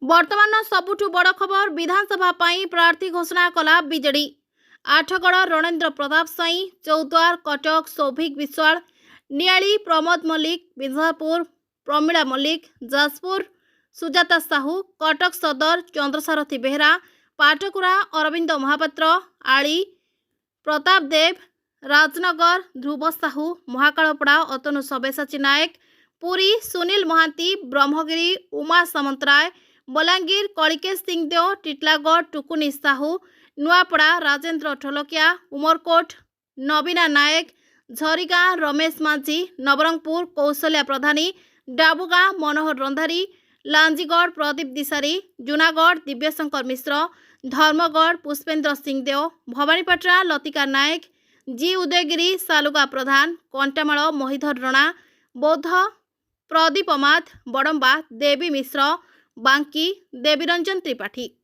वर्तमान सबुठु बड़ खबर विधानसभा पाई प्रार्थी घोषणा कला बीजेडी। आठगड़ रणेन्द्र प्रताप साई, चौद्वार कटक सौभिक विश्वाल, नियाली प्रमोद मल्लिक, बिंजापुर प्रमीला मल्लिक, जाजपुर सुजाता साहू, कटक सदर चंद्रसारथी बेहरा, पाटकुरा अरविंद महापात्र, आली प्रताप देव, राजनगर ध्रुव साहू, महाकालपड़ा अतनु सब्यसाची नायक, पुरी सुनील महांती, ब्रह्मगिरी उमा सामंतराय, बलांगीर कलिकेश सिंहदेव, टिटलागढ़ टुकुनी साहू, नुआपड़ा राजेन्द्र ठोलकिया, उमरकोट नवीना नायक, झरीगाँ रमेश माझी, नवरंगपुर कौशल्या प्रधानी, डाबुगाँ मनोहर रंधारी, लांजीगढ़ प्रदीप दिशारी, जूनागढ़ दिव्यशंकर मिश्र, धर्मगढ़ पुष्पेन्द्र सिंहदेव, भवानीपाटना लतिका नायक, जी उदयगिरी सालुगा प्रधान, कंटामाल मोहिधर रणा, बौद्ध प्रदीप अमात, बड़म्बा देवी मिश्र, बांकी देवीरंजन त्रिपाठी।